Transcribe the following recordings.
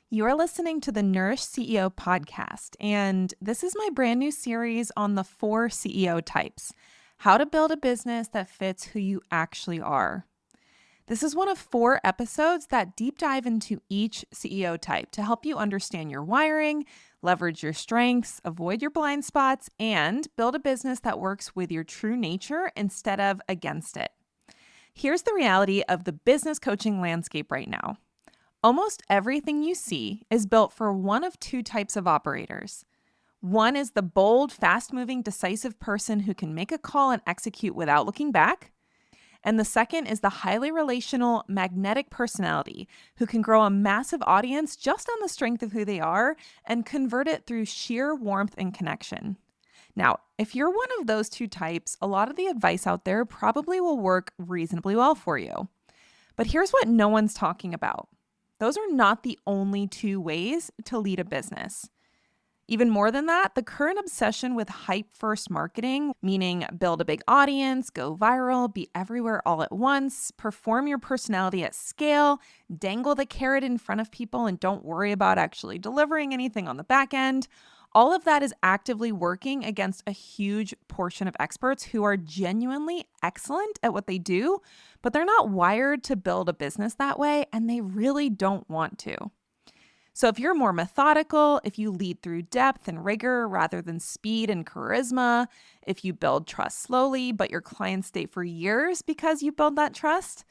You're listening to the Nourish CEO podcast, and this is my brand new series on the 4 CEO types, how to build a business that fits who you actually are. This is one of 4 episodes that deep dive into each CEO type to help you understand your wiring, leverage your strengths, avoid your blind spots, and build a business that works with your true nature instead of against it. Here's the reality of the business coaching landscape right now. Almost everything you see is built for one of 2 types of operators. One is the bold, fast-moving, decisive person who can make a call and execute without looking back. And the second is the highly relational, magnetic personality who can grow a massive audience just on the strength of who they are and convert it through sheer warmth and connection. Now, if you're one of those 2 types, a lot of the advice out there probably will work reasonably well for you. But here's what no one's talking about. Those are not the only 2 ways to lead a business. Even more than that, the current obsession with hype-first marketing, meaning build a big audience, go viral, be everywhere all at once, perform your personality at scale, dangle the carrot in front of people, and don't worry about actually delivering anything on the back end. All of that is actively working against a huge portion of experts who are genuinely excellent at what they do, but they're not wired to build a business that way, and they really don't want to. So if you're more methodical, if you lead through depth and rigor rather than speed and charisma, if you build trust slowly, but your clients stay for years because you build that trust,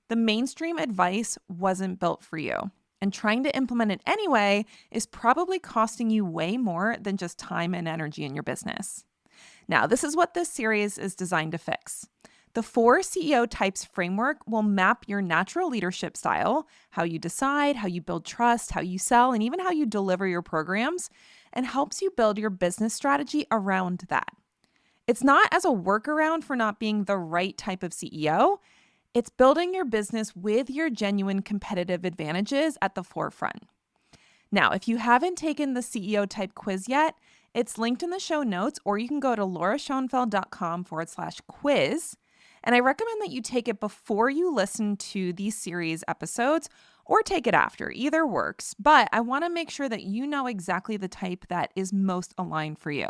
the mainstream advice wasn't built for you. And trying to implement it anyway is probably costing you way more than just time and energy in your business. Now, this is what this series is designed to fix. The 4 CEO types framework will map your natural leadership style, how you decide, how you build trust, how you sell, and even how you deliver your programs, and helps you build your business strategy around that. It's not as a workaround for not being the right type of CEO. It's building your business with your genuine competitive advantages at the forefront. Now, if you haven't taken the CEO type quiz yet, it's linked in the show notes, or you can go to lauraschoenfeld.com/quiz. And I recommend that you take it before you listen to these series episodes or take it after. Either works, but I want to make sure that you know exactly the type that is most aligned for you.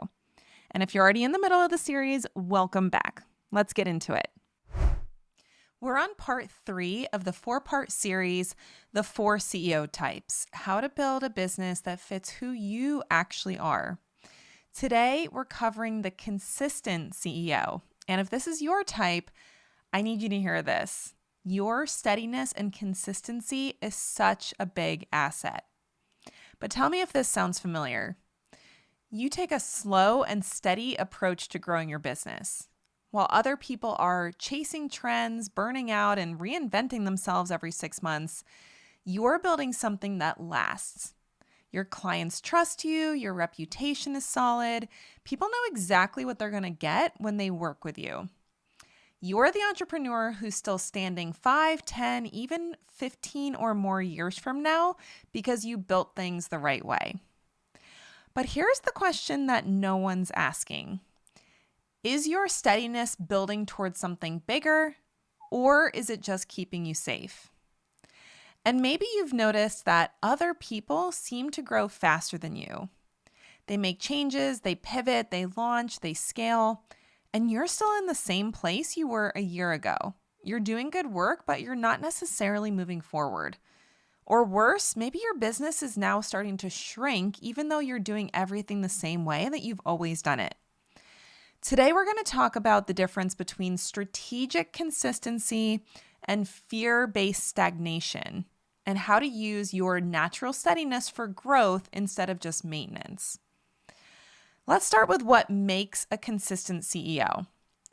And if you're already in the middle of the series, welcome back. Let's get into it. We're on part 3 of the 4-part series, The 4 CEO Types, how to build a business that fits who you actually are. Today, we're covering the consistent CEO. And if this is your type, I need you to hear this. Your steadiness and consistency is such a big asset. But tell me if this sounds familiar. You take a slow and steady approach to growing your business. While other people are chasing trends, burning out, and reinventing themselves every 6 months, you're building something that lasts. Your clients trust you, your reputation is solid, people know exactly what they're going to get when they work with you. You're the entrepreneur who's still standing 5, 10, even 15 or more years from now because you built things the right way. But here's the question that no one's asking. Is your steadiness building towards something bigger, or is it just keeping you safe? And maybe you've noticed that other people seem to grow faster than you. They make changes, they pivot, they launch, they scale, and you're still in the same place you were a year ago. You're doing good work, but you're not necessarily moving forward. Or worse, maybe your business is now starting to shrink even though you're doing everything the same way that you've always done it. Today, we're going to talk about the difference between strategic consistency and fear-based stagnation, and how to use your natural steadiness for growth instead of just maintenance. Let's start with what makes a consistent CEO.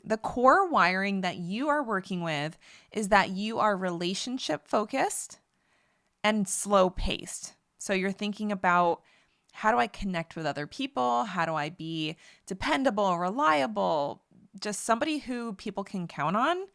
The core wiring that you are working with is that you are relationship-focused and slow-paced. So you're thinking about, how do I connect with other people? How do I be dependable, reliable, just somebody who people can count on?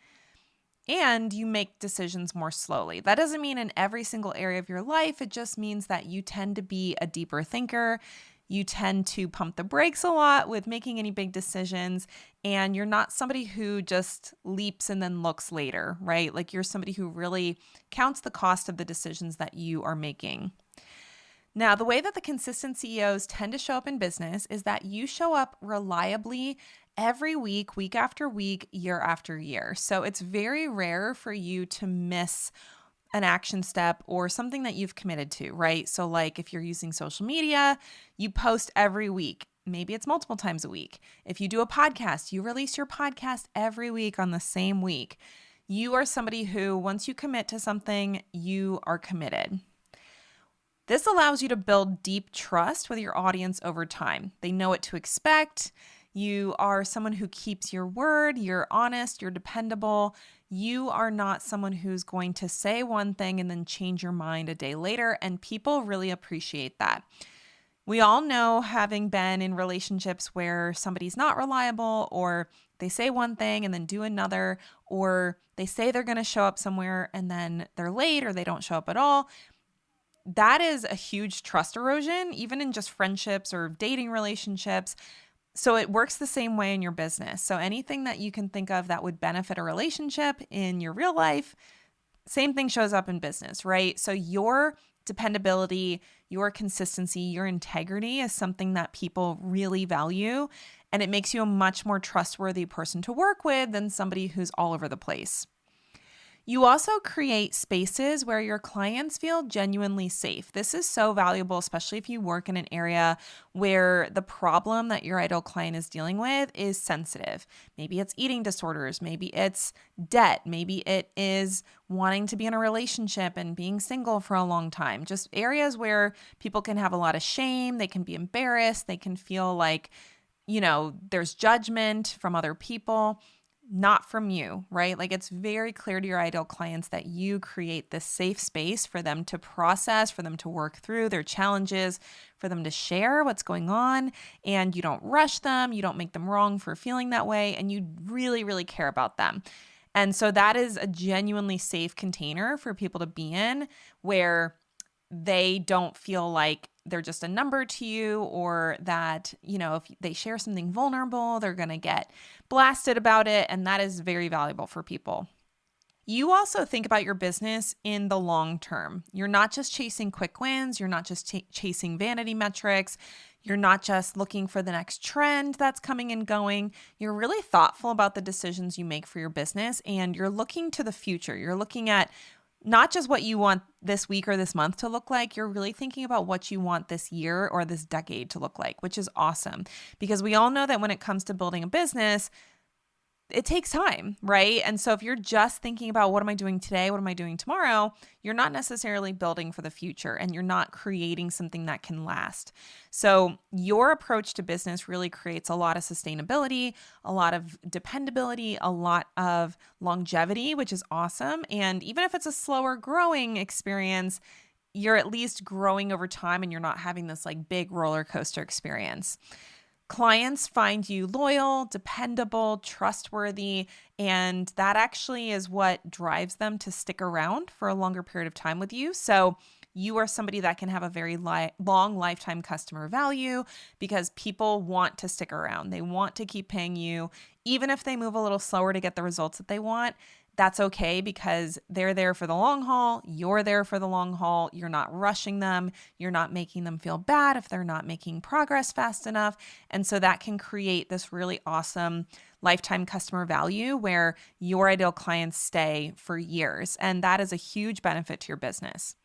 And you make decisions more slowly. That doesn't mean in every single area of your life. It just means that you tend to be a deeper thinker. You tend to pump the brakes a lot with making any big decisions. And you're not somebody who just leaps and then looks later, right? Like you're somebody who really counts the cost of the decisions that you are making. Now, the way that the consistent CEOs tend to show up in business is that you show up reliably every week, week after week, year after year. So it's very rare for you to miss an action step or something that you've committed to, right? So like if you're using social media, you post every week. Maybe it's multiple times a week. If you do a podcast, you release your podcast every week on the same week. You are somebody who, once you commit to something, you are committed. This allows you to build deep trust with your audience over time. They know what to expect. You are someone who keeps your word. You're honest. You're dependable. You are not someone who's going to say one thing and then change your mind a day later, and people really appreciate that. We all know, having been in relationships where somebody's not reliable, or they say one thing and then do another, or they say they're going to show up somewhere and then they're late or they don't show up at all. That is a huge trust erosion, even in just friendships or dating relationships. So it works the same way in your business. So anything that you can think of that would benefit a relationship in your real life, same thing shows up in business, right? So your dependability, your consistency, your integrity is something that people really value, and it makes you a much more trustworthy person to work with than somebody who's all over the place. You also create spaces where your clients feel genuinely safe. This is so valuable, especially if you work in an area where the problem that your ideal client is dealing with is sensitive. Maybe it's eating disorders, maybe it's debt, maybe it is wanting to be in a relationship and being single for a long time. Just areas where people can have a lot of shame, they can be embarrassed, they can feel like, there's judgment from other people. Not from you, right? Like, it's very clear to your ideal clients that you create this safe space for them to process, for them to work through their challenges, for them to share what's going on, and you don't rush them, you don't make them wrong for feeling that way, and you really, really care about them. And so that is a genuinely safe container for people to be in, where they don't feel like they're just a number to you, or that, if they share something vulnerable, they're going to get blasted about it. And that is very valuable for people. You also think about your business in the long term. You're not just chasing quick wins. You're not just chasing vanity metrics. You're not just looking for the next trend that's coming and going. You're really thoughtful about the decisions you make for your business, and you're looking to the future. You're looking at not just what you want this week or this month to look like, you're really thinking about what you want this year or this decade to look like, which is awesome. Because we all know that when it comes to building a business, it takes time, right? And so if you're just thinking about what am I doing today, what am I doing tomorrow, you're not necessarily building for the future, and you're not creating something that can last. So your approach to business really creates a lot of sustainability, a lot of dependability, a lot of longevity, which is awesome. And even if it's a slower growing experience, you're at least growing over time, and you're not having this like big roller coaster experience. Clients find you loyal, dependable, trustworthy, and that actually is what drives them to stick around for a longer period of time with you. So you are somebody that can have a very long lifetime customer value, because people want to stick around. They want to keep paying you, even if they move a little slower to get the results that they want. That's okay, because they're there for the long haul. You're there for the long haul. You're not rushing them. You're not making them feel bad if they're not making progress fast enough. And so that can create this really awesome lifetime customer value where your ideal clients stay for years. And that is a huge benefit to your business.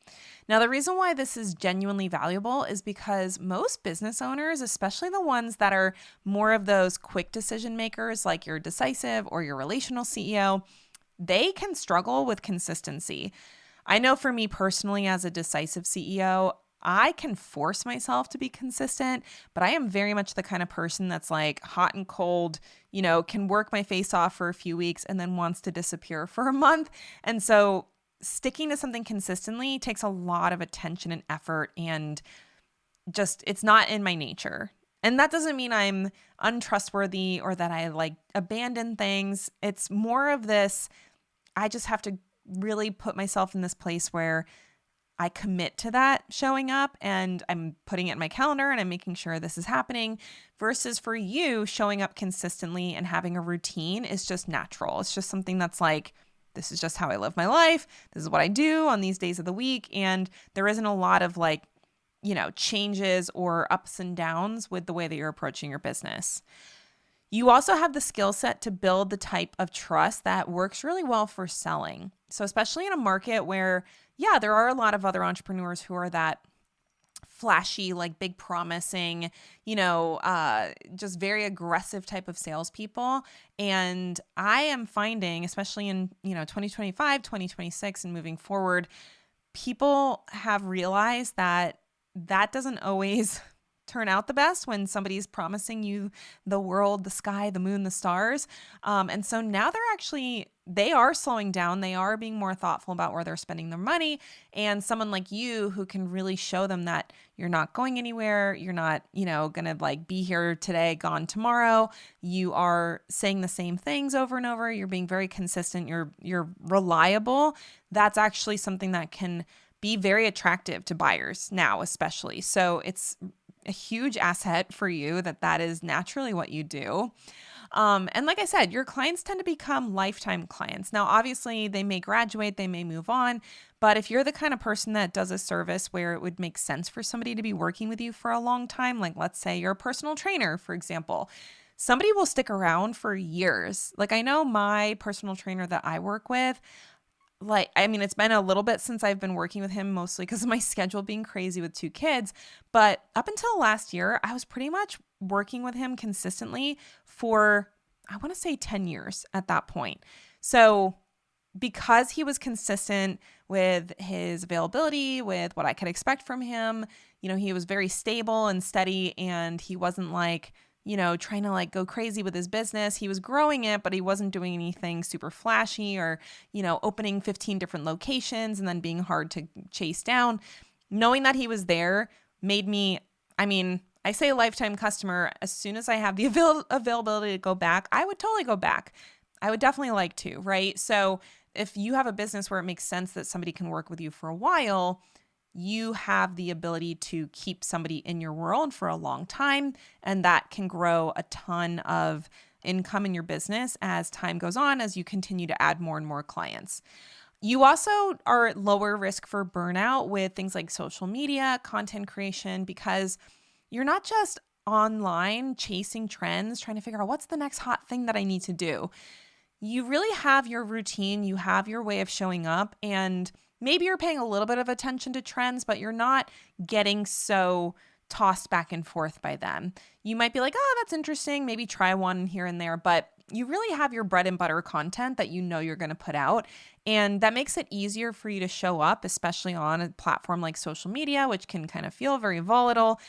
Now, the reason why this is genuinely valuable is because most business owners, especially the ones that are more of those quick decision makers, like your decisive or your relational CEO, they can struggle with consistency. I know for me personally, as a decisive CEO, I can force myself to be consistent, but I am very much the kind of person that's like hot and cold, can work my face off for a few weeks and then wants to disappear for a month. And so sticking to something consistently takes a lot of attention and effort, and just, it's not in my nature. And that doesn't mean I'm untrustworthy or that I like abandon things. It's more of this, I just have to really put myself in this place where I commit to that showing up, and I'm putting it in my calendar and I'm making sure this is happening, versus for you, showing up consistently and having a routine is just natural. It's just something that's like, this is just how I live my life. This is what I do on these days of the week. And there isn't a lot of like changes or ups and downs with the way that you're approaching your business. You also have the skill set to build the type of trust that works really well for selling. So especially in a market where, yeah, there are a lot of other entrepreneurs who are that flashy, like big promising, just very aggressive type of salespeople. And I am finding, especially in, 2025, 2026 and moving forward, people have realized that doesn't always turn out the best when somebody's promising you the world, the sky, the moon, the stars. And so now they are slowing down. They are being more thoughtful about where they're spending their money. And someone like you who can really show them that you're not going anywhere. You're not, going to like be here today, gone tomorrow. You are saying the same things over and over. You're being very consistent. You're reliable. That's actually something that can be very attractive to buyers now, especially. So it's a huge asset for you that is naturally what you do. And like I said, your clients tend to become lifetime clients. Now, obviously, they may graduate, they may move on, but if you're the kind of person that does a service where it would make sense for somebody to be working with you for a long time, like let's say you're a personal trainer, for example, somebody will stick around for years. Like I know my personal trainer that I work with, it's been a little bit since I've been working with him, mostly because of my schedule being crazy with 2 kids. But up until last year, I was pretty much working with him consistently for, I want to say 10 years at that point. So because he was consistent with his availability, with what I could expect from him, he was very stable and steady, and he wasn't trying to go crazy with his business. He was growing it, but he wasn't doing anything super flashy or, opening 15 different locations and then being hard to chase down. Knowing that he was there made me, I say lifetime customer. As soon as I have the availability to go back, I would totally go back. I would definitely like to, right? So if you have a business where it makes sense that somebody can work with you for a while, you have the ability to keep somebody in your world for a long time, and that can grow a ton of income in your business as time goes on, as you continue to add more and more clients. You also are at lower risk for burnout with things like social media, content creation, because you're not just online chasing trends, trying to figure out what's the next hot thing that I need to do. You really have your routine, you have your way of showing up, and maybe you're paying a little bit of attention to trends, but you're not getting so tossed back and forth by them. You might be like, oh, that's interesting. Maybe try one here and there, but you really have your bread and butter content that you're going to put out. And that makes it easier for you to show up, especially on a platform like social media, which can kind of feel very volatile.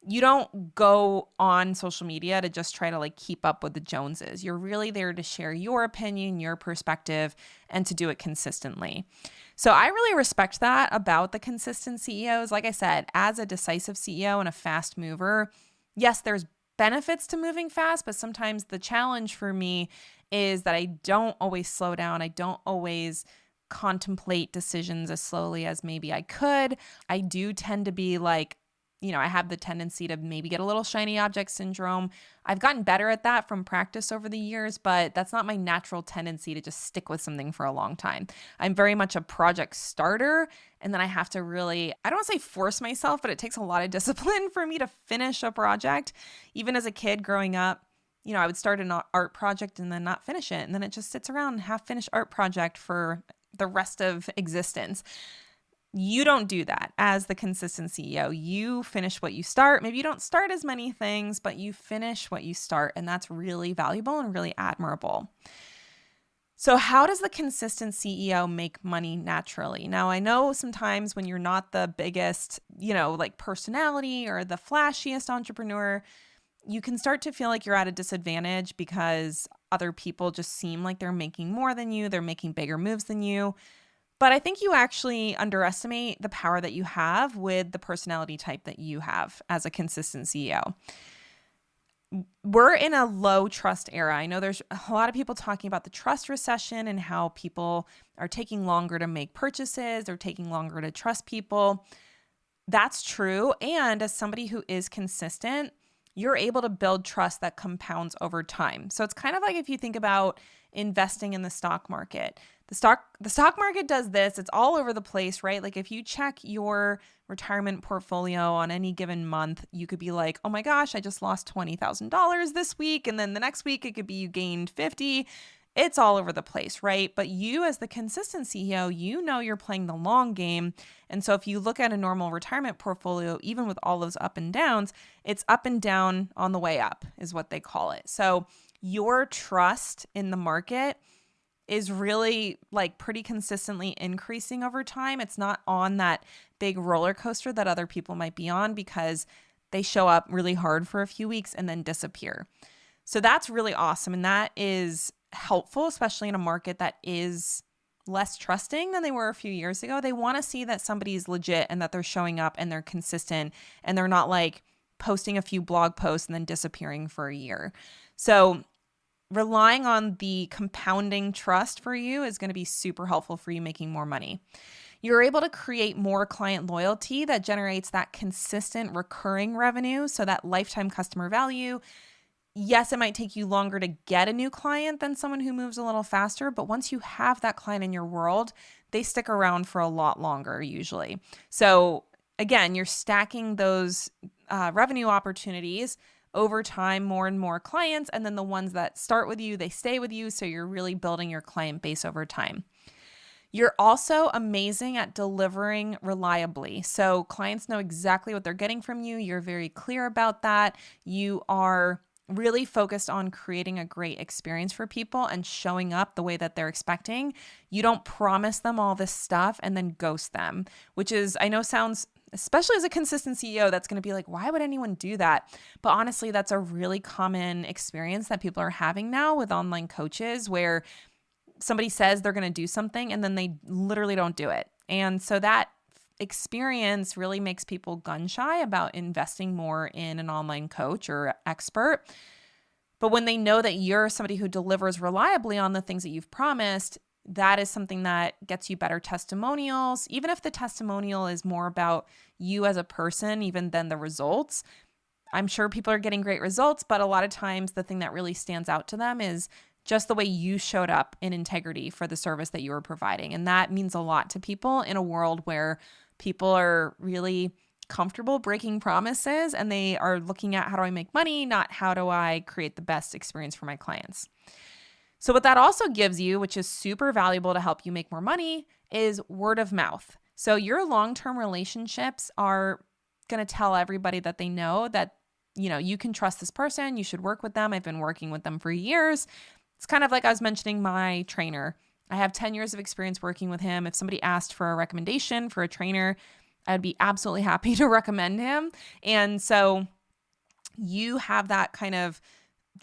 You don't go on social media to just try to keep up with the Joneses. You're really there to share your opinion, your perspective, and to do it consistently. So I really respect that about the consistent CEOs. Like I said, as a decisive CEO and a fast mover, yes, there's benefits to moving fast, but sometimes the challenge for me is that I don't always slow down. I don't always contemplate decisions as slowly as maybe I could. I do tend to be I have the tendency to maybe get a little shiny object syndrome. I've gotten better at that from practice over the years, but that's not my natural tendency to just stick with something for a long time. I'm very much a project starter, and then I have to really, I don't want to say force myself, but it takes a lot of discipline for me to finish a project. Even as a kid growing up, I would start an art project and then not finish it, and then it just sits around, half-finished art project for the rest of existence. You don't do that as the consistent CEO. You finish what you start. Maybe you don't start as many things, but you finish what you start, and that's really valuable and really admirable. So how does the consistent CEO make money naturally? Now, I know sometimes when you're not the biggest, personality or the flashiest entrepreneur, you can start to feel like you're at a disadvantage because other people just seem like they're making more than you, they're making bigger moves than you. But I think you actually underestimate the power that you have with the personality type that you have as a consistent CEO. We're in a low trust era. I know there's a lot of people talking about the trust recession and how people are taking longer to make purchases, they're taking longer to trust people. That's true. And as somebody who is consistent, you're able to build trust that compounds over time. So it's kind of like if you think about investing in the stock market. The stock market does this. It's all over the place, right? Like if you check your retirement portfolio on any given month, you could be like, "Oh my gosh, I just lost $20,000 this week." And then the next week it could be you gained 50. It's all over the place, right? But you as the consistent CEO, you know you're playing the long game. And so if you look at a normal retirement portfolio, even with all those up and downs, it's up and down on the way up is what they call it. So your trust in the market is really like pretty consistently increasing over time. It's not on that big roller coaster that other people might be on because they show up really hard for a few weeks and then disappear. So that's really awesome. And that is helpful, especially in a market that is less trusting than they were a few years ago. They want to see that somebody's legit and that they're showing up and they're consistent and they're not like posting a few blog posts and then disappearing for a year. So relying on the compounding trust for you is going to be super helpful for you making more money. You're able to create more client loyalty that generates that consistent recurring revenue, so that lifetime customer value. Yes, it might take you longer to get a new client than someone who moves a little faster, but once you have that client in your world, they stick around for a lot longer usually. So again, you're stacking those revenue opportunities over time, more and more clients, and then the ones that start with you, they stay with you, so you're really building your client base over time. You're also amazing at delivering reliably. So clients know exactly what they're getting from you. You're very clear about that. You are really focused on creating a great experience for people and showing up the way that they're expecting. You don't promise them all this stuff and then ghost them, which is, I know sounds, especially as a consistent CEO, that's going to be like, why would anyone do that? But honestly, that's a really common experience that people are having now with online coaches, where somebody says they're going to do something and then they literally don't do it. And so that experience really makes people gun shy about investing more in an online coach or expert. But when they know that you're somebody who delivers reliably on the things that you've promised, that is something that gets you better testimonials. Even if the testimonial is more about you as a person, even than the results, I'm sure people are getting great results, but a lot of times the thing that really stands out to them is just the way you showed up in integrity for the service that you were providing. And that means a lot to people in a world where people are really comfortable breaking promises and they are looking at, how do I make money, not how do I create the best experience for my clients. So what that also gives you, which is super valuable to help you make more money, is word of mouth. So your long-term relationships are going to tell everybody that they know that, you know, you can trust this person, you should work with them. I've been working with them for years. It's kind of like I was mentioning my trainer. I have 10 years of experience working with him. If somebody asked for a recommendation for a trainer, I'd be absolutely happy to recommend him. And so you have that kind of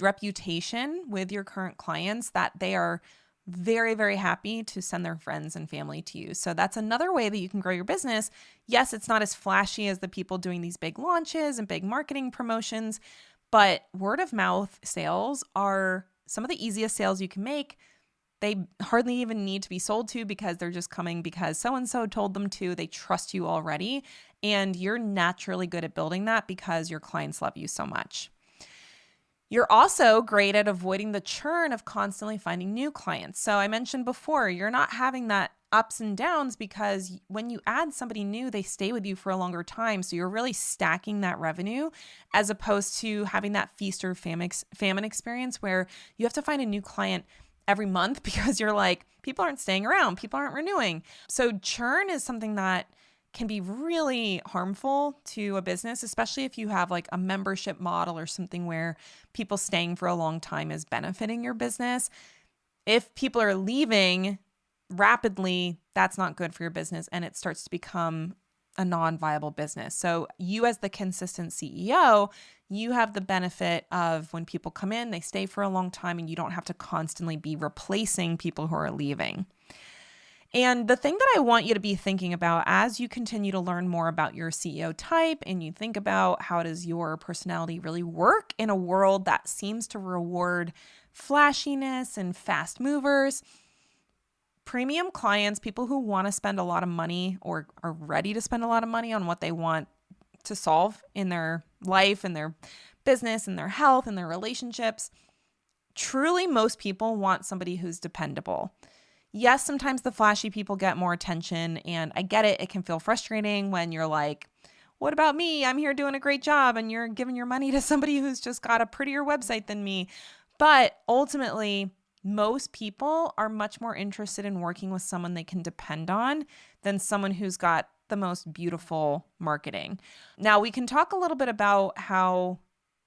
reputation with your current clients that they are very, very happy to send their friends and family to you. So that's another way that you can grow your business. Yes, it's not as flashy as the people doing these big launches and big marketing promotions, but word of mouth sales are some of the easiest sales you can make. They hardly even need to be sold to because they're just coming because so-and-so told them to. They trust you already. And you're naturally good at building that because your clients love you so much. You're also great at avoiding the churn of constantly finding new clients. So I mentioned before, you're not having that ups and downs because when you add somebody new, they stay with you for a longer time. So you're really stacking that revenue as opposed to having that feast or famine experience where you have to find a new client every month because you're like, people aren't staying around, people aren't renewing. So churn is something that can be really harmful to a business, especially if you have like a membership model or something where people staying for a long time is benefiting your business. If people are leaving rapidly, that's not good for your business and it starts to become a non-viable business. So you as the consistent CEO, you have the benefit of when people come in, they stay for a long time and you don't have to constantly be replacing people who are leaving. And the thing that I want you to be thinking about as you continue to learn more about your CEO type and you think about how does your personality really work in a world that seems to reward flashiness and fast movers, premium clients, people who want to spend a lot of money or are ready to spend a lot of money on what they want to solve in their life and their business and their health and their relationships, truly most people want somebody who's dependable. Yes, sometimes the flashy people get more attention, and I get it. It can feel frustrating when you're like, what about me? I'm here doing a great job, and you're giving your money to somebody who's just got a prettier website than me. But ultimately, most people are much more interested in working with someone they can depend on than someone who's got the most beautiful marketing. Now, we can talk a little bit about how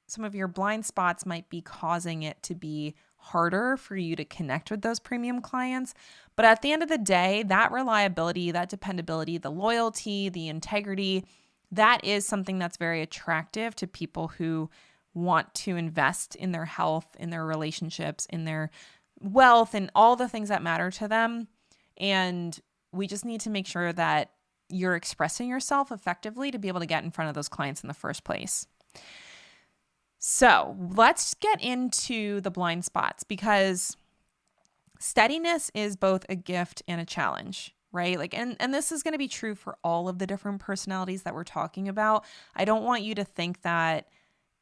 some of your blind spots might be causing it to be harder for you to connect with those premium clients. But at the end of the day, that reliability, that dependability, the loyalty, the integrity, that is something that's very attractive to people who want to invest in their health, in their relationships, in their wealth, and all the things that matter to them. And we just need to make sure that you're expressing yourself effectively to be able to get in front of those clients in the first place. So let's get into the blind spots, because steadiness is both a gift and a challenge, right? Like, and this is going to be true for all of the different personalities that we're talking about. I don't want you to think that,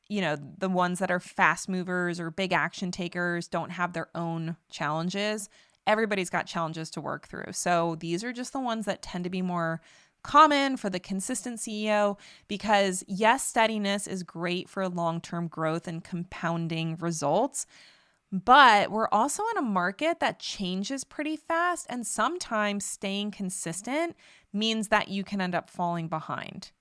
the ones that are fast movers or big action takers don't have their own challenges. Everybody's got challenges to work through. So these are just the ones that tend to be more common for the consistent CEO, because yes, steadiness is great for long-term growth and compounding results, but we're also in a market that changes pretty fast, and sometimes staying consistent means that you can end up falling behind.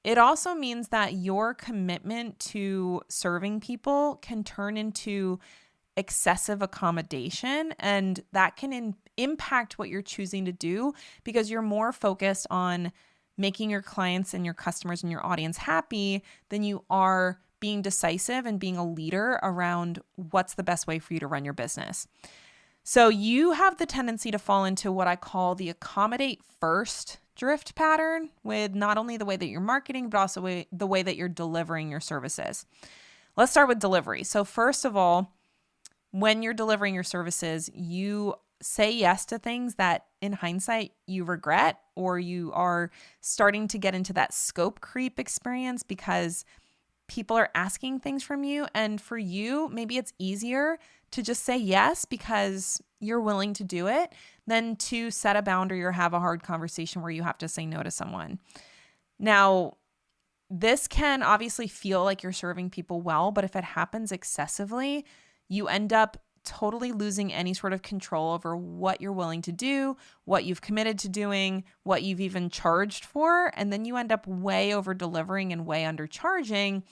It also means that your commitment to serving people can turn into excessive accommodation, and that can impact what you're choosing to do, because you're more focused on making your clients and your customers and your audience happy than you are being decisive and being a leader around what's the best way for you to run your business. So you have the tendency to fall into what I call the accommodate first drift pattern, with not only the way that you're marketing, but also the way that you're delivering your services. Let's start with delivery. So first of all, when you're delivering your services, you say yes to things that in hindsight you regret, or you are starting to get into that scope creep experience because people are asking things from you. And for you, maybe it's easier to just say yes because you're willing to do it than to set a boundary or have a hard conversation where you have to say no to someone. Now, this can obviously feel like you're serving people well, but if it happens excessively, you end up totally losing any sort of control over what you're willing to do, what you've committed to doing, what you've even charged for. And then you end up way over delivering and way undercharging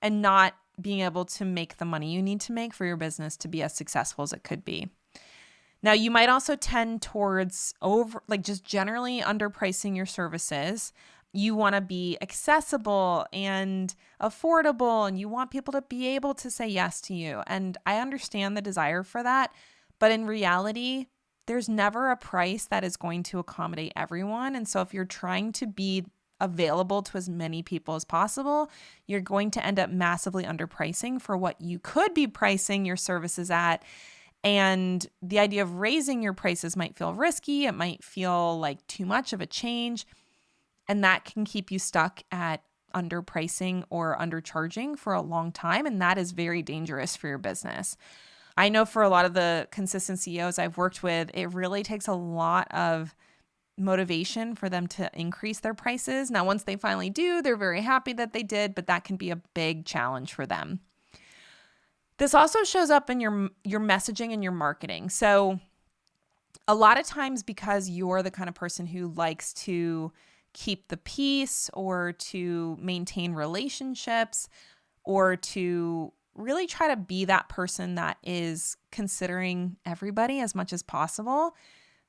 and not being able to make the money you need to make for your business to be as successful as it could be. Now, you might also tend towards just generally underpricing your services. You want to be accessible and affordable, and you want people to be able to say yes to you. And I understand the desire for that, but in reality, there's never a price that is going to accommodate everyone. And so if you're trying to be available to as many people as possible, you're going to end up massively underpricing for what you could be pricing your services at. And the idea of raising your prices might feel risky. It might feel like too much of a change. And that can keep you stuck at underpricing or undercharging for a long time. And that is very dangerous for your business. I know for a lot of the consistent CEOs I've worked with, it really takes a lot of motivation for them to increase their prices. Now, once they finally do, they're very happy that they did, but that can be a big challenge for them. This also shows up in your messaging and your marketing. So a lot of times, because you're the kind of person who likes to keep the peace or to maintain relationships or to really try to be that person that is considering everybody as much as possible,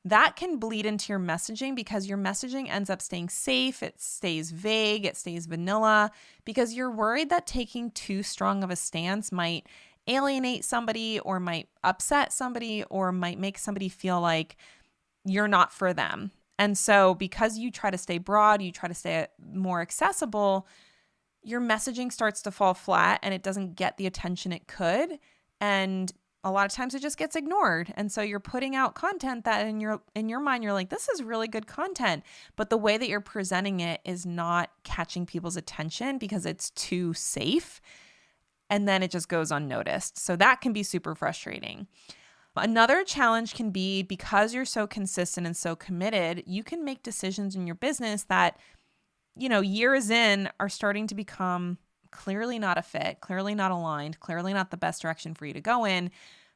that can bleed into your messaging, because your messaging ends up staying safe. It stays vague. It stays vanilla, because you're worried that taking too strong of a stance might alienate somebody or might upset somebody or might make somebody feel like you're not for them. And so because you try to stay broad, you try to stay more accessible, your messaging starts to fall flat and it doesn't get the attention it could. And a lot of times it just gets ignored. And so you're putting out content that in your mind, you're like, this is really good content. But the way that you're presenting it is not catching people's attention because it's too safe. And then it just goes unnoticed. So that can be super frustrating. Another challenge can be because you're so consistent and so committed, you can make decisions in your business that, years in are starting to become clearly not a fit, clearly not aligned, clearly not the best direction for you to go in.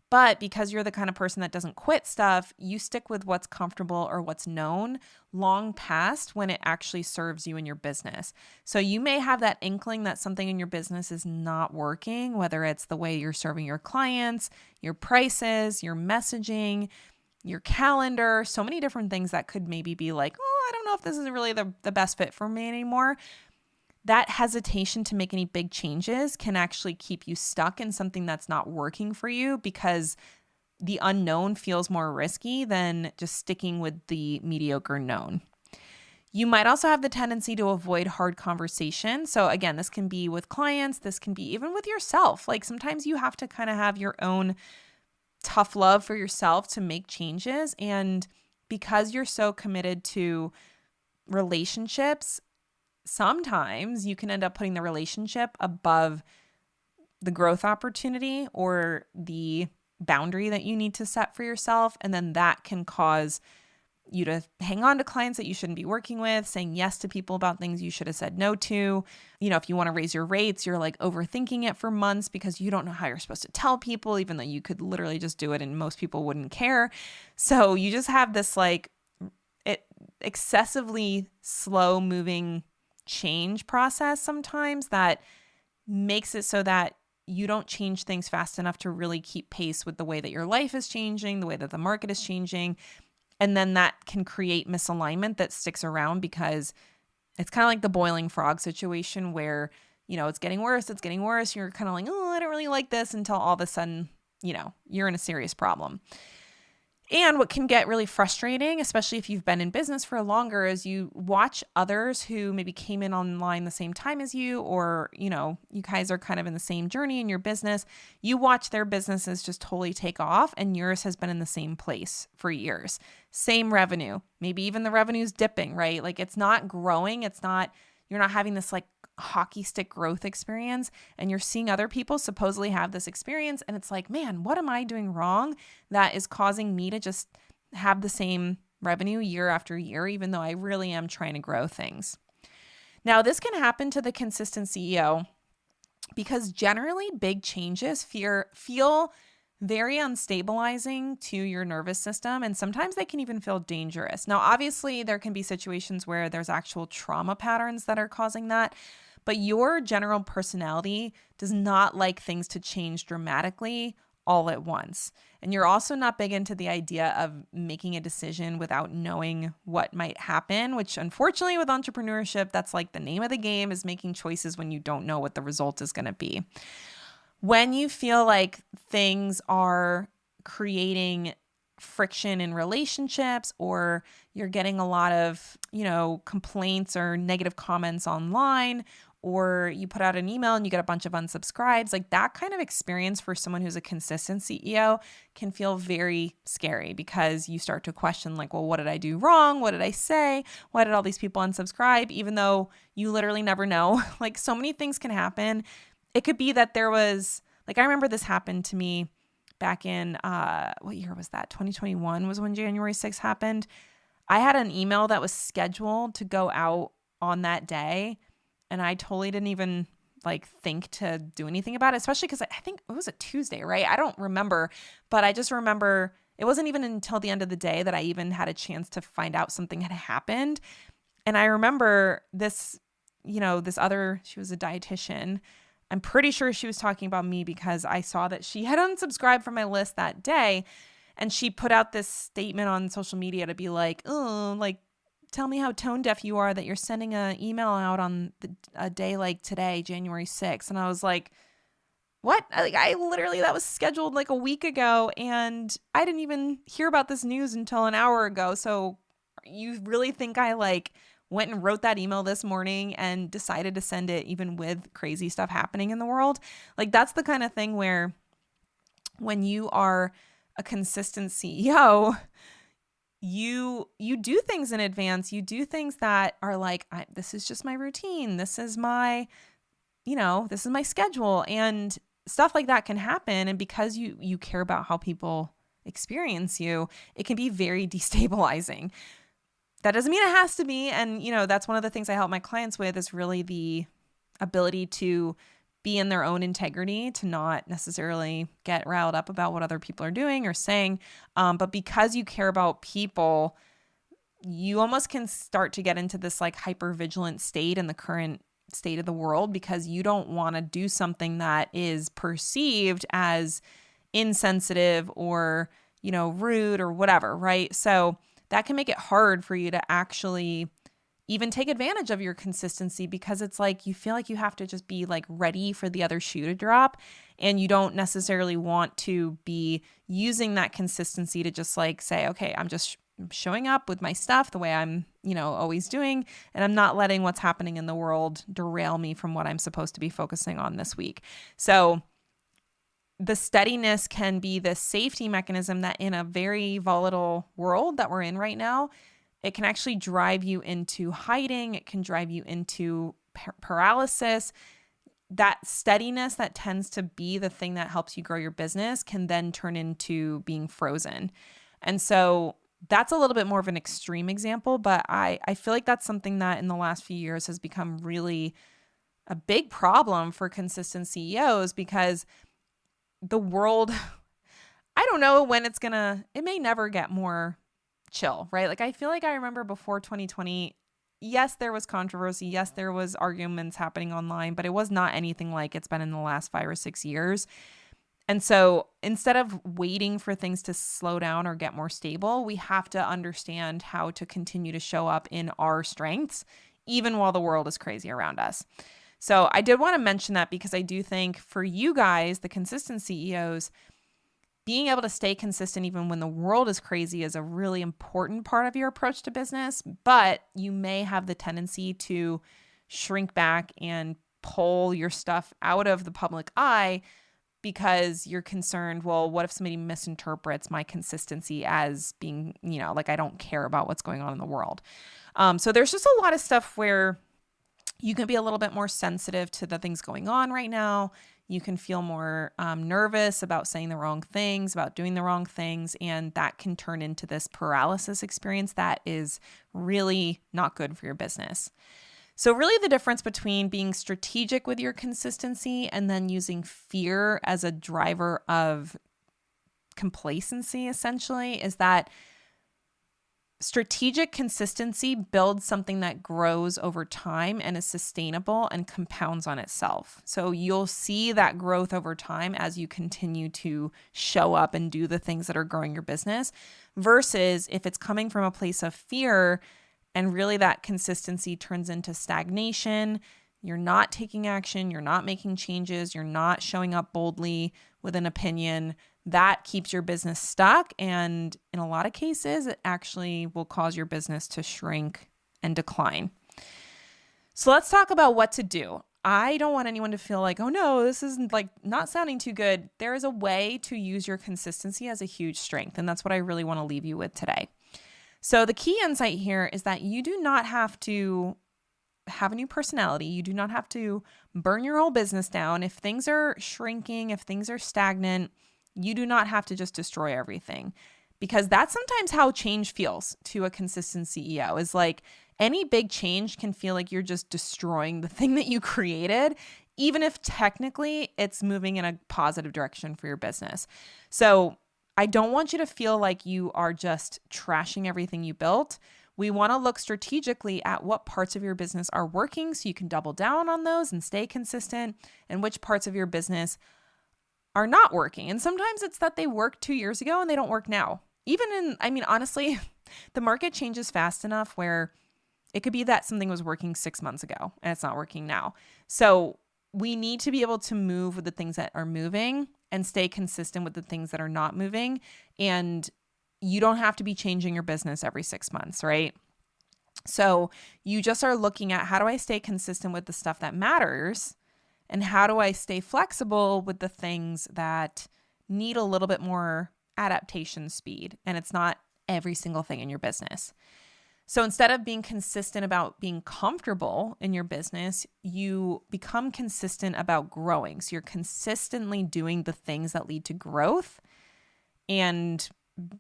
But because you're the kind of person that doesn't quit stuff, you stick with what's comfortable or what's known long past when it actually serves you in your business. So you may have that inkling that something in your business is not working, whether it's the way you're serving your clients, your prices, your messaging, your calendar, so many different things that could maybe be like, oh, I don't know if this is really the best fit for me anymore. That hesitation to make any big changes can actually keep you stuck in something that's not working for you because the unknown feels more risky than just sticking with the mediocre known. You might also have the tendency to avoid hard conversation. So again, this can be with clients, this can be even with yourself. Like sometimes you have to kind of have your own tough love for yourself to make changes. And because you're so committed to relationships, sometimes you can end up putting the relationship above the growth opportunity or the boundary that you need to set for yourself. And then that can cause you to hang on to clients that you shouldn't be working with, saying yes to people about things you should have said no to. If you want to raise your rates, you're like overthinking it for months because you don't know how you're supposed to tell people, even though you could literally just do it and most people wouldn't care. So you just have this excessively slow moving change process sometimes that makes it so that you don't change things fast enough to really keep pace with the way that your life is changing, the way that the market is changing. And then that can create misalignment that sticks around because it's kind of like the boiling frog situation where, it's getting worse. You're kind of like, oh, I don't really like this until all of a sudden, you're in a serious problem. And what can get really frustrating, especially if you've been in business for longer, is you watch others who maybe came in online the same time as you, or, you guys are kind of in the same journey in your business. You watch their businesses just totally take off and yours has been in the same place for years. Same revenue, maybe even the revenue's dipping, right? Like it's not growing. You're not having this like hockey stick growth experience, and you're seeing other people supposedly have this experience. And it's like, man, what am I doing wrong that is causing me to just have the same revenue year after year, even though I really am trying to grow things? Now, this can happen to the consistent CEO because generally big changes feel very unstabilizing to your nervous system, and sometimes they can even feel dangerous. Now, obviously, there can be situations where there's actual trauma patterns that are causing that, but your general personality does not like things to change dramatically all at once. And you're also not big into the idea of making a decision without knowing what might happen, which unfortunately with entrepreneurship, that's like the name of the game, is making choices when you don't know what the result is going to be. When you feel like things are creating friction in relationships, or you're getting a lot of, complaints or negative comments online, or you put out an email and you get a bunch of unsubscribes, like that kind of experience for someone who's a consistent CEO can feel very scary because you start to question like, well, what did I do wrong? What did I say? Why did all these people unsubscribe? Even though you literally never know. Like so many things can happen. It could be that there was, like, I remember this happened to me back in, what year was that? 2021 was when January 6th happened. I had an email that was scheduled to go out on that day, and I totally didn't even think to do anything about it, especially because I think it was a Tuesday, right? I don't remember, but I just remember it wasn't even until the end of the day that I even had a chance to find out something had happened. And I remember this, she was a dietitian. I'm pretty sure she was talking about me because I saw that she had unsubscribed from my list that day. And she put out this statement on social media to be like, oh, tell me how tone deaf you are that you're sending an email out on a day like today, January 6th. And I was like, what? I literally, that was scheduled like a week ago and I didn't even hear about this news until an hour ago. So you really think I went and wrote that email this morning and decided to send it even with crazy stuff happening in the world? That's the kind of thing where when you are a consistent CEO, you do things in advance. You do things that are this is just my routine. This is my, this is my schedule, and stuff like that can happen. And because you care about how people experience you, it can be very destabilizing. That doesn't mean it has to be. And, that's one of the things I help my clients with is really the ability to be in their own integrity, to not necessarily get riled up about what other people are doing or saying. But because you care about people, you almost can start to get into this like hypervigilant state in the current state of the world because you don't want to do something that is perceived as insensitive or, rude or whatever, right? So that can make it hard for you to actually even take advantage of your consistency because it's like you feel like you have to just be like ready for the other shoe to drop, and you don't necessarily want to be using that consistency to just like say, okay, I'm just showing up with my stuff the way I'm, always doing, and I'm not letting what's happening in the world derail me from what I'm supposed to be focusing on this week. So the steadiness can be the safety mechanism that in a very volatile world that we're in right now, it can actually drive you into hiding. It can drive you into paralysis. That steadiness that tends to be the thing that helps you grow your business can then turn into being frozen. And so that's a little bit more of an extreme example, but I feel like that's something that in the last few years has become really a big problem for consistent CEOs because the world, I don't know when it may never get more chill, right? Like I feel like I remember before 2020, yes, there was controversy. Yes, there was arguments happening online, but it was not anything like it's been in the last 5 or 6 years. And so instead of waiting for things to slow down or get more stable, we have to understand how to continue to show up in our strengths, even while the world is crazy around us. So I did want to mention that because I do think for you guys, the consistent CEOs, being able to stay consistent even when the world is crazy is a really important part of your approach to business, but you may have the tendency to shrink back and pull your stuff out of the public eye because you're concerned, well, what if somebody misinterprets my consistency as being, like I don't care about what's going on in the world. So there's just a lot of stuff where you can be a little bit more sensitive to the things going on right now. You can feel more nervous about saying the wrong things, about doing the wrong things, and that can turn into this paralysis experience that is really not good for your business. So really the difference between being strategic with your consistency and then using fear as a driver of complacency essentially is that strategic consistency builds something that grows over time and is sustainable and compounds on itself. So you'll see that growth over time as you continue to show up and do the things that are growing your business, versus if it's coming from a place of fear and really that consistency turns into stagnation. You're not taking action. You're not making changes. You're not showing up boldly with an opinion. That keeps your business stuck. And in a lot of cases, it actually will cause your business to shrink and decline. So let's talk about what to do. I don't want anyone to feel like, oh no, this isn't like not sounding too good. There is a way to use your consistency as a huge strength. And that's what I really want to leave you with today. So the key insight here is that you do not have to have a new personality. You do not have to burn your whole business down. If things are shrinking, if things are stagnant, you do not have to just destroy everything, because that's sometimes how change feels to a consistent CEO. Is like any big change can feel like you're just destroying the thing that you created, even if technically it's moving in a positive direction for your business. So I don't want you to feel like you are just trashing everything you built. We want to look strategically at what parts of your business are working so you can double down on those and stay consistent, and which parts of your business are not working. And sometimes it's that they worked 2 years ago and they don't work now. Honestly, the market changes fast enough where it could be that something was working 6 months ago and it's not working now. So we need to be able to move with the things that are moving and stay consistent with the things that are not moving. And you don't have to be changing your business every 6 months, right? So you just are looking at, how do I stay consistent with the stuff that matters? And how do I stay flexible with the things that need a little bit more adaptation speed? And it's not every single thing in your business. So instead of being consistent about being comfortable in your business, you become consistent about growing. So you're consistently doing the things that lead to growth and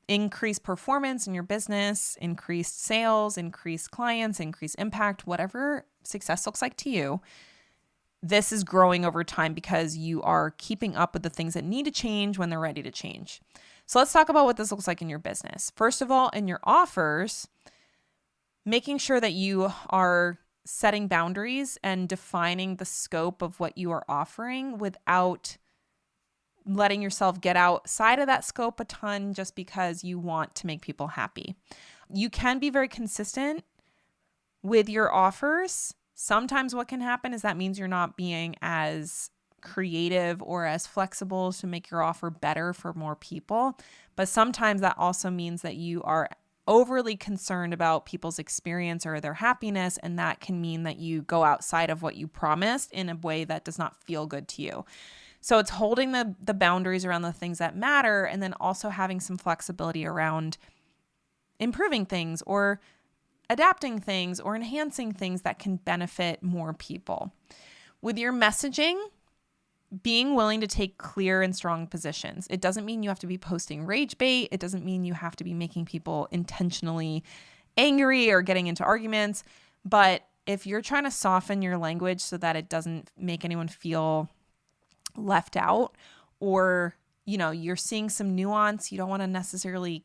increased performance in your business, increased sales, increased clients, increased impact, whatever success looks like to you, this is growing over time because you are keeping up with the things that need to change when they're ready to change. So let's talk about what this looks like in your business. First of all, in your offers, making sure that you are setting boundaries and defining the scope of what you are offering without letting yourself get outside of that scope a ton just because you want to make people happy. You can be very consistent with your offers. Sometimes what can happen is that means you're not being as creative or as flexible to make your offer better for more people. But sometimes that also means that you are overly concerned about people's experience or their happiness, and that can mean that you go outside of what you promised in a way that does not feel good to you. So it's holding the boundaries around the things that matter, and then also having some flexibility around improving things or adapting things or enhancing things that can benefit more people. With your messaging, being willing to take clear and strong positions. It doesn't mean you have to be posting rage bait. It doesn't mean you have to be making people intentionally angry or getting into arguments. But if you're trying to soften your language so that it doesn't make anyone feel left out, or, you're seeing some nuance, you don't want to necessarily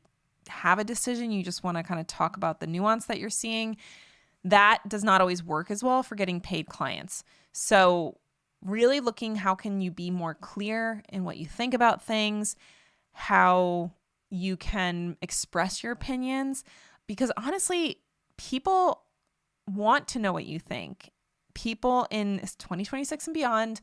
have a decision. You just want to kind of talk about the nuance that you're seeing. That does not always work as well for getting paid clients. So really looking, how can you be more clear in what you think about things, how you can express your opinions, because honestly, people want to know what you think. People in 2026 and beyond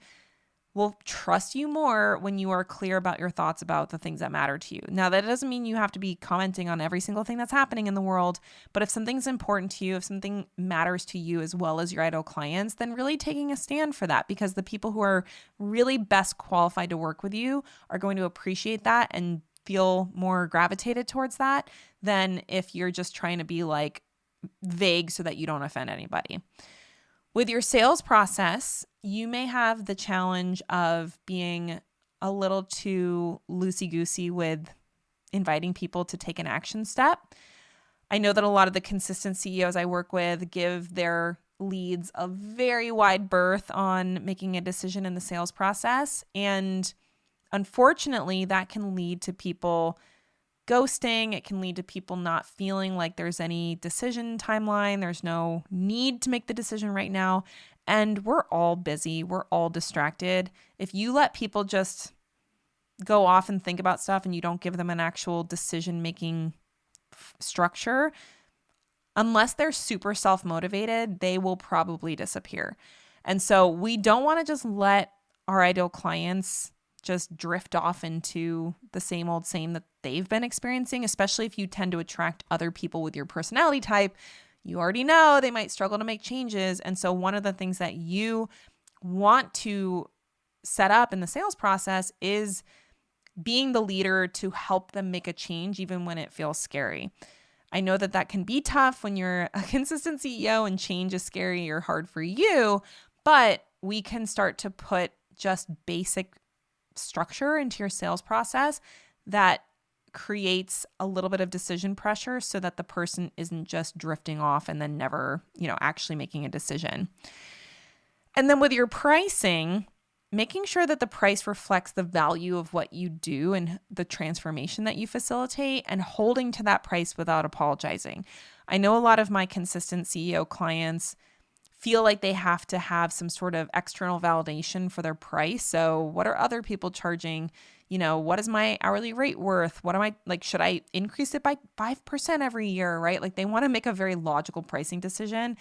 will trust you more when you are clear about your thoughts about the things that matter to you. Now, that doesn't mean you have to be commenting on every single thing that's happening in the world, but if something's important to you, if something matters to you as well as your ideal clients, then really taking a stand for that, because the people who are really best qualified to work with you are going to appreciate that and feel more gravitated towards that than if you're just trying to be like vague so that you don't offend anybody. With your sales process, you may have the challenge of being a little too loosey-goosey with inviting people to take an action step. I know that a lot of the consistent CEOs I work with give their leads a very wide berth on making a decision in the sales process. And unfortunately, that can lead to people ghosting. It can lead to people not feeling like there's any decision timeline. There's no need to make the decision right now. And we're all busy. We're all distracted. If you let people just go off and think about stuff and you don't give them an actual decision-making structure, unless they're super self-motivated, they will probably disappear. And so we don't want to just let our ideal clients just drift off into the same old same that they've been experiencing, especially if you tend to attract other people with your personality type. You already know they might struggle to make changes. And so one of the things that you want to set up in the sales process is being the leader to help them make a change, even when it feels scary. I know that that can be tough when you're a consistent CEO and change is scary or hard for you, but we can start to put just basic structure into your sales process that creates a little bit of decision pressure so that the person isn't just drifting off and then never, actually making a decision. And then with your pricing, making sure that the price reflects the value of what you do and the transformation that you facilitate, and holding to that price without apologizing. I know a lot of my consistent CEO clients feel like they have to have some sort of external validation for their price. So what are other people charging? What is my hourly rate worth? What am I like? Should I increase it by 5% every year, right? Like, they want to make a very logical pricing decision.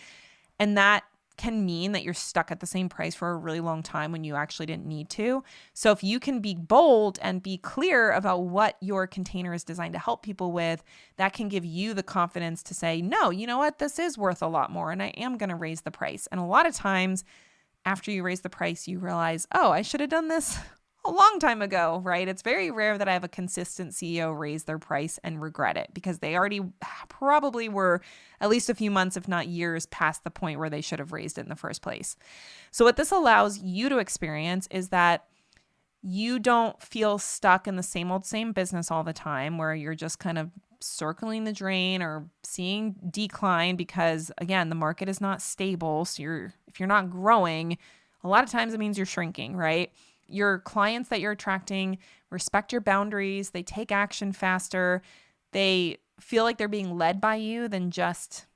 And that can mean that you're stuck at the same price for a really long time when you actually didn't need to. So if you can be bold and be clear about what your container is designed to help people with, that can give you the confidence to say, no, you know what, this is worth a lot more and I am going to raise the price. And a lot of times after you raise the price, you realize, oh, I should have done this a long time ago, right? It's very rare that I have a consistent CEO raise their price and regret it, because they already probably were at least a few months, if not years, past the point where they should have raised it in the first place. So what this allows you to experience is that you don't feel stuck in the same business all the time where you're just kind of circling the drain or seeing decline because, again, the market is not stable. So if you're not growing, a lot of times it means you're shrinking, right? Your clients that you're attracting respect your boundaries. They take action faster. They feel like they're being led by you than just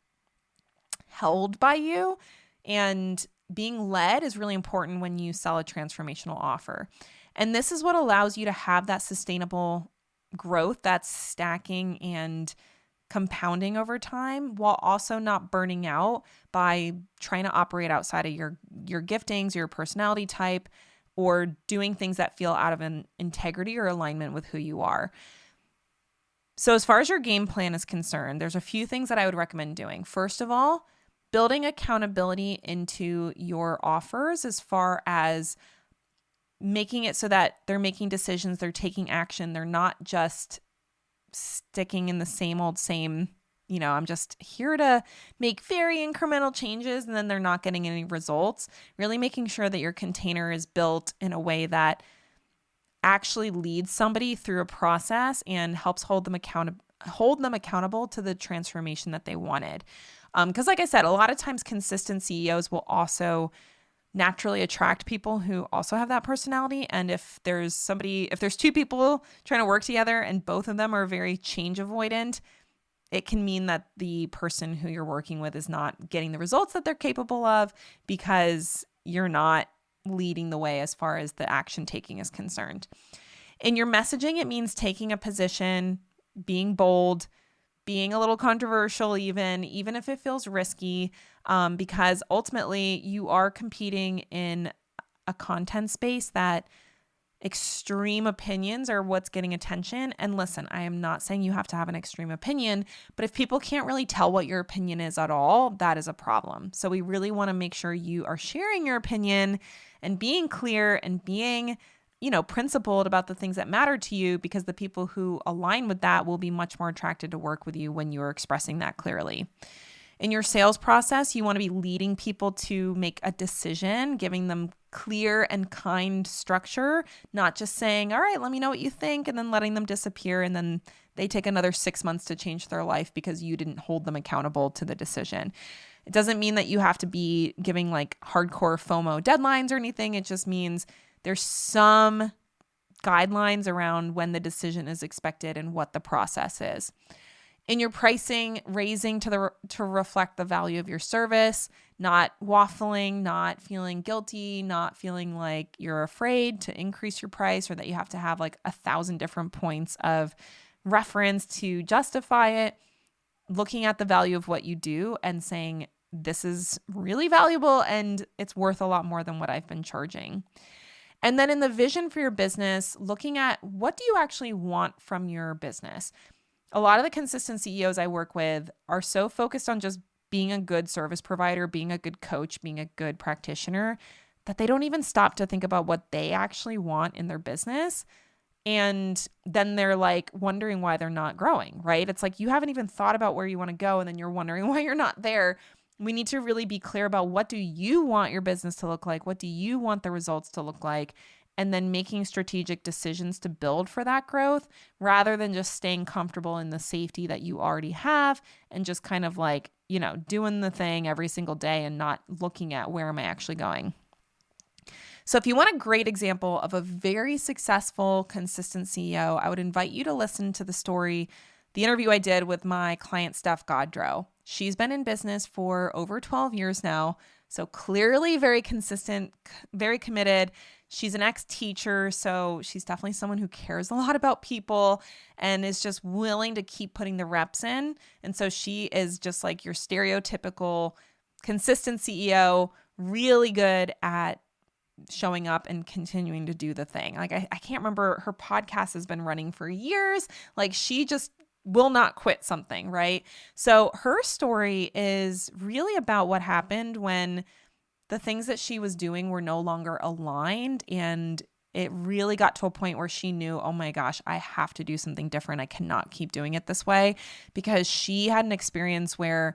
held by you. And being led is really important when you sell a transformational offer. And this is what allows you to have that sustainable growth that's stacking and compounding over time while also not burning out by trying to operate outside of your giftings, your personality type, or doing things that feel out of an integrity or alignment with who you are. So as far as your game plan is concerned, there's a few things that I would recommend doing. First of all, building accountability into your offers as far as making it so that they're making decisions, they're taking action, they're not just sticking in the same, I'm just here to make very incremental changes and then they're not getting any results. Really making sure that your container is built in a way that actually leads somebody through a process and helps hold them accountable to the transformation that they wanted. Because like I said, a lot of times consistent CEOs will also naturally attract people who also have that personality. And if there's two people trying to work together and both of them are very change avoidant, it can mean that the person who you're working with is not getting the results that they're capable of because you're not leading the way as far as the action taking is concerned. In your messaging, it means taking a position, being bold, being a little controversial even if it feels risky, because ultimately you are competing in a content space that extreme opinions are what's getting attention. And listen, I am not saying you have to have an extreme opinion, but if people can't really tell what your opinion is at all, that is a problem. So we really want to make sure you are sharing your opinion and being clear and being principled about the things that matter to you, because the people who align with that will be much more attracted to work with you when you're expressing that clearly. In your sales process, you want to be leading people to make a decision, giving them clear and kind structure, not just saying, all right, let me know what you think, and then letting them disappear. And then they take another 6 months to change their life because you didn't hold them accountable to the decision. It doesn't mean that you have to be giving like hardcore FOMO deadlines or anything. It just means there's some guidelines around when the decision is expected and what the process is. In your pricing, raising to reflect the value of your service, not waffling, not feeling guilty, not feeling like you're afraid to increase your price or that you have to have like 1,000 different points of reference to justify it. Looking at the value of what you do and saying, this is really valuable and it's worth a lot more than what I've been charging. And then in the vision for your business, looking at what do you actually want from your business? A lot of the consistent CEOs I work with are so focused on just being a good service provider, being a good coach, being a good practitioner, that they don't even stop to think about what they actually want in their business. And then they're like wondering why they're not growing, right? It's like you haven't even thought about where you want to go and then you're wondering why you're not there. We need to really be clear about what do you want your business to look like? What do you want the results to look like? And then making strategic decisions to build for that growth rather than just staying comfortable in the safety that you already have and just kind of like, doing the thing every single day and not looking at where am I actually going. So if you want a great example of a very successful, consistent CEO, I would invite you to listen to the interview I did with my client, Steph Godreau. She's been in business for over 12 years now. So clearly very consistent, very committed. She's an ex-teacher, so she's definitely someone who cares a lot about people and is just willing to keep putting the reps in. And so she is just like your stereotypical consistent CEO, really good at showing up and continuing to do the thing. Like I can't remember, her podcast has been running for years. Like she just will not quit something, right? So her story is really about what happened when the things that she was doing were no longer aligned, and it really got to a point where she knew, oh my gosh, I have to do something different. I cannot keep doing it this way, because she had an experience where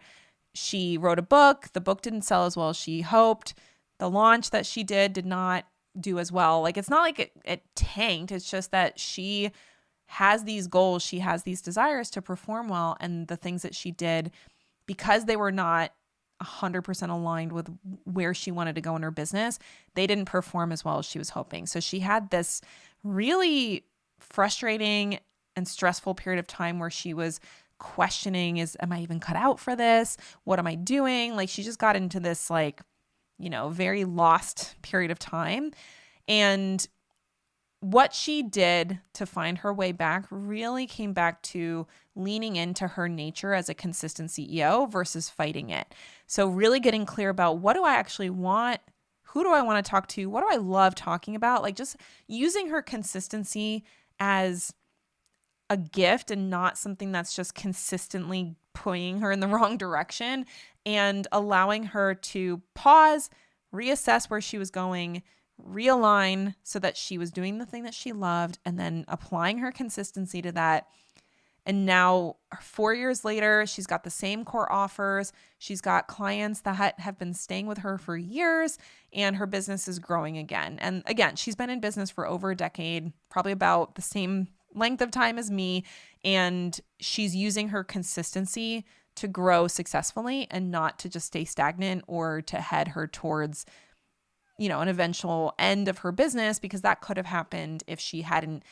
she wrote a book. The book didn't sell as well as she hoped. The launch that she did not do as well. Like, it's not like it tanked. It's just that she has these goals. She has these desires to perform well. And the things that she did, because they were not 100% aligned with where she wanted to go in her business, they didn't perform as well as she was hoping. So she had this really frustrating and stressful period of time where she was questioning, am I even cut out for this? What am I doing? Like, she just got into this very lost period of time. And what she did to find her way back really came back to leaning into her nature as a consistent CEO versus fighting it. So really getting clear about, what do I actually want? Who do I want to talk to? What do I love talking about? Like, just using her consistency as a gift and not something that's just consistently pulling her in the wrong direction, and allowing her to pause, reassess where she was going, realign so that she was doing the thing that she loved, and then applying her consistency to that. And now 4 years later, she's got the same core offers. She's got clients that have been staying with her for years, and her business is growing again. And again, she's been in business for over a decade, probably about the same length of time as me. And she's using her consistency to grow successfully and not to just stay stagnant or to head her towards, an eventual end of her business, because that could have happened if she hadn't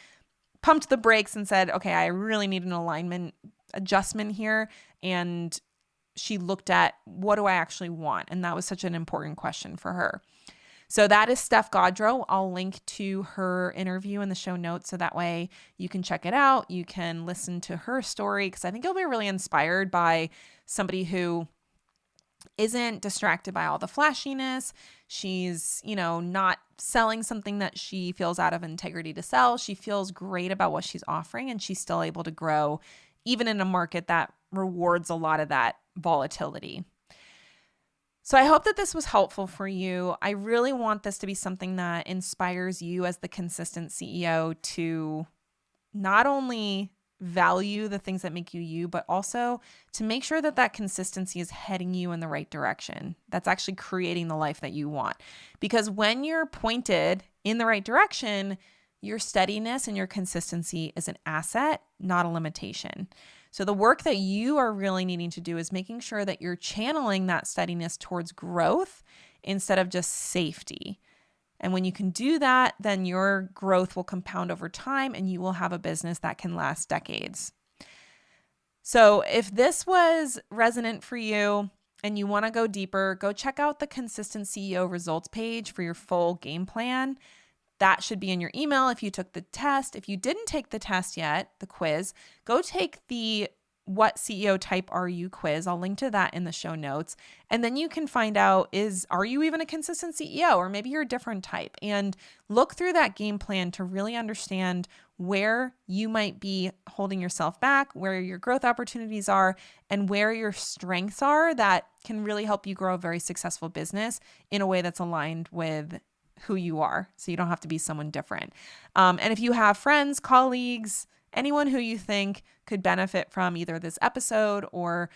pumped the brakes and said, okay, I really need an alignment adjustment here. And she looked at, what do I actually want? And that was such an important question for her. So that is Steph Gaudreau. I'll link to her interview in the show notes, so that way you can check it out. You can listen to her story, because I think you'll be really inspired by somebody who isn't distracted by all the flashiness. She's, not selling something that she feels out of integrity to sell. She feels great about what she's offering, and she's still able to grow even in a market that rewards a lot of that volatility. So I hope that this was helpful for you. I really want this to be something that inspires you as the consistent CEO to not only value the things that make you you, but also to make sure that that consistency is heading you in the right direction. That's actually creating the life that you want. Because when you're pointed in the right direction, your steadiness and your consistency is an asset, not a limitation. So the work that you are really needing to do is making sure that you're channeling that steadiness towards growth instead of just safety. And when you can do that, then your growth will compound over time, and you will have a business that can last decades. So if this was resonant for you and you want to go deeper, go check out the Consistent CEO results page for your full game plan. That should be in your email if you took the test. If you didn't take the test yet, the quiz, go take the What CEO Type Are You quiz. I'll link to that in the show notes. And then you can find out, are you even a consistent CEO? Or maybe you're a different type. And look through that game plan to really understand where you might be holding yourself back, where your growth opportunities are, and where your strengths are that can really help you grow a very successful business in a way that's aligned with who you are, so you don't have to be someone different. And if you have friends, colleagues, anyone who you think could benefit from either this episode, or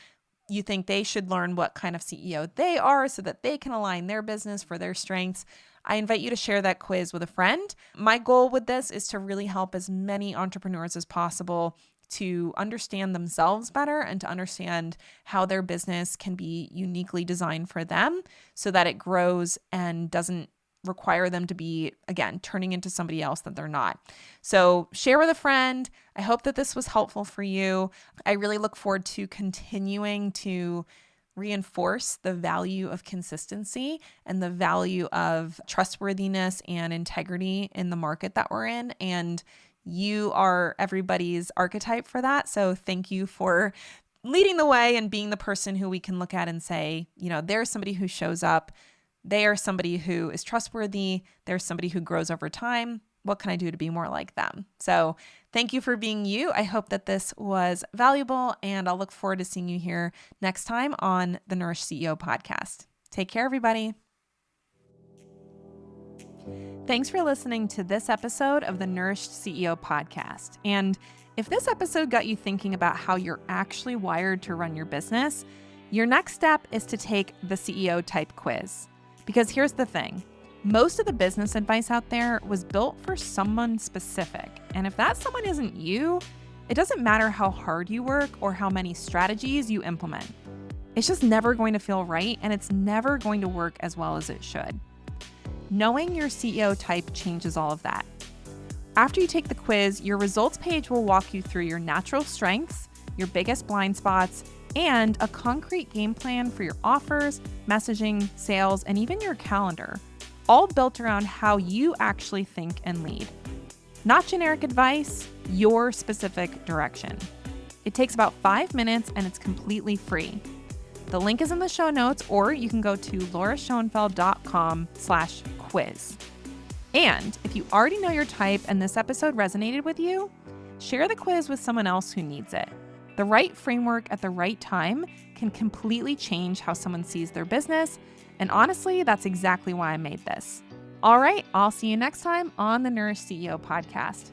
you think they should learn what kind of CEO they are so that they can align their business for their strengths, I invite you to share that quiz with a friend. My goal with this is to really help as many entrepreneurs as possible to understand themselves better and to understand how their business can be uniquely designed for them so that it grows and doesn't require them to be, again, turning into somebody else that they're not. So share with a friend. I hope that this was helpful for you. I really look forward to continuing to reinforce the value of consistency and the value of trustworthiness and integrity in the market that we're in. And you are everybody's archetype for that. So thank you for leading the way and being the person who we can look at and say, there's somebody who shows up. They are somebody who is trustworthy. They're somebody who grows over time. What can I do to be more like them? So thank you for being you. I hope that this was valuable, and I'll look forward to seeing you here next time on the Nourished CEO podcast. Take care, everybody. Thanks for listening to this episode of the Nourished CEO podcast. And if this episode got you thinking about how you're actually wired to run your business, your next step is to take the CEO Type quiz. Because here's the thing, Most of the business advice out there was built for someone specific. And if that someone isn't you, it doesn't matter how hard you work or how many strategies you implement. It's just never going to feel right, and it's never going to work as well as it should. Knowing your CEO type changes all of that. After you take the quiz, your results page will walk you through your natural strengths, your biggest blind spots, and a concrete game plan for your offers, messaging, sales, and even your calendar, all built around how you actually think and lead. Not generic advice, your specific direction. It takes about 5 minutes and it's completely free. The link is in the show notes, or you can go to lauraschoenfeld.com/quiz. And if you already know your type and this episode resonated with you, share the quiz with someone else who needs it. The right framework at the right time can completely change how someone sees their business. And honestly, that's exactly why I made this. All right, I'll see you next time on the Nourish CEO podcast.